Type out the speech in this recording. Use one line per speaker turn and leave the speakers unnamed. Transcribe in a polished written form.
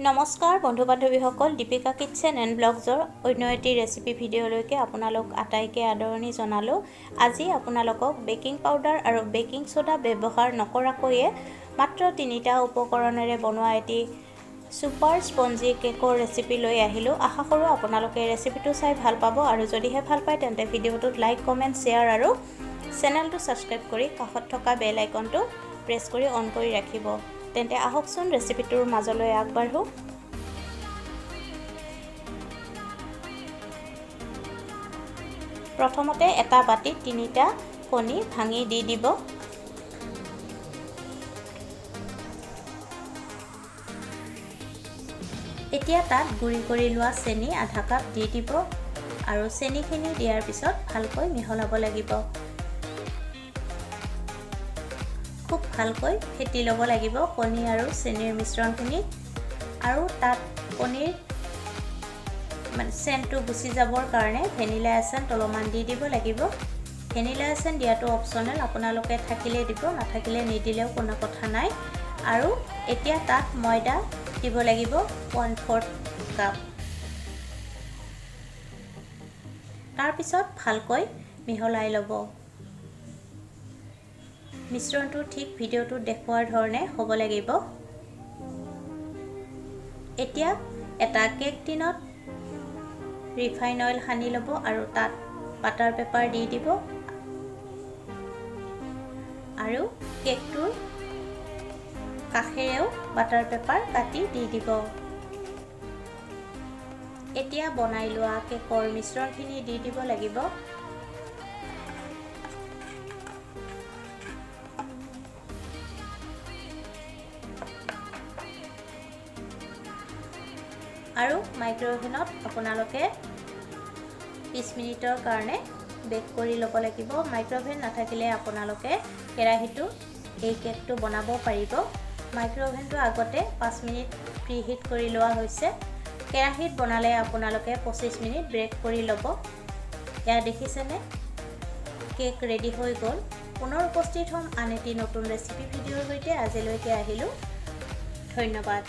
নমস্কাৰ বন্ধু বান্ধৱীসকল, Deepika kitchen and ব্লগছৰ অন্য এটি ৰেচিপি ভিডিঅ'লৈকে আপোনালোক আটাইকে আদৰণি জনালোঁ। আজি আপোনালোকক বেকিং পাউডাৰ আৰু বেকিং সোডা ব্যৱহাৰ নকৰাকৈয়ে মাত্ৰ 3টা উপকৰণেৰে বনোৱা এটি সুপাৰ স্পঞ্জি কেকৰ ৰেচিপি লৈ আহিলোঁ। আশা কৰোঁ আপোনালোকে ৰেচিপিটো চাই ভাল পাব আৰু যদিহে ভাল পায় তেন্তে ভিডিঅ'টোত লাইক, কমেণ্ট, শ্বেয়াৰ আৰু চেনেলটো ছাবস্ক্ৰাইব কৰি কাষত থকা বেল আইকনটো প্ৰেছ কৰি অন কৰি ৰাখিব। তেন্তে আহকচোন ৰেচিপিটোৰ মাজলৈ আগবাঢ়ো। প্ৰথমতে এটা বাটিত 3টা কণী ভাঙি দি দিব। এতিয়া তাত গুড়ি কৰি লোৱা চেনি আধা কাপ দি দিব আৰু চেনিখিনি দিয়াৰ পিছত ভালকৈ মিহলাব লাগিব। খুব ভালকৈ ফেটি ল'ব লাগিব কণী আৰু চেনিৰ মিশ্ৰণখিনি, আৰু তাত কণীৰ চেণ্টটো গুচি যাবৰ কাৰণে ভেনিলা এচেন্স অলপমান দি দিব লাগিব। ভেনিলা এচেন্স দিয়াটো অপচনেল, আপোনালোকে থাকিলে দিব, নাথাকিলে নিদিলেও কোনো কথা নাই। আৰু এতিয়া তাত ময়দা দিব লাগিব 1/4 কাপ। তাৰপিছত ভালকৈ মিহলাই ল'ব। মিশ্ৰণটো ঠিক ভিডিঅ'টোত দেখুৱাৰ ধৰণে হ'ব লাগিব। এতিয়া এটা কেক টিনত ৰিফাইন অইল সানি ল'ব আৰু তাত বাটাৰ পেপাৰ দি দিব আৰু কেকটোৰ কাষেৰেও বাটাৰ পেপাৰ কাটি দি দিব। এতিয়া বনাই লোৱা কেকৰ মিশ্ৰণখিনি দি দিব লাগিব। আৰু মাইক্ৰ'ৱেভত আপোনালোকে 20 মিনিটৰ কাৰণে বেক কৰি ল'ব লাগিব। মাইক্ৰ'ৱেভ নাথাকিলে আপোনালোকে কেৰাহীটো এই কেকটো বনাব পাৰিব। মাইক্ৰ'ৱেভটো আগতে 5 মিনিট প্ৰিহিট কৰি লোৱা হৈছে। কেৰাহীত বনালে আপোনালোকে 25 মিনিট ব্ৰেক কৰি ল'ব। এয়া দেখিছেনে, কেক ৰেডি হৈ গ'ল। পুনৰ উপস্থিত হ'ম আন এটি নতুন ৰেচিপি ভিডিঅ'ৰ সৈতে। আজিলৈকে আহিলোঁ, ধন্যবাদ।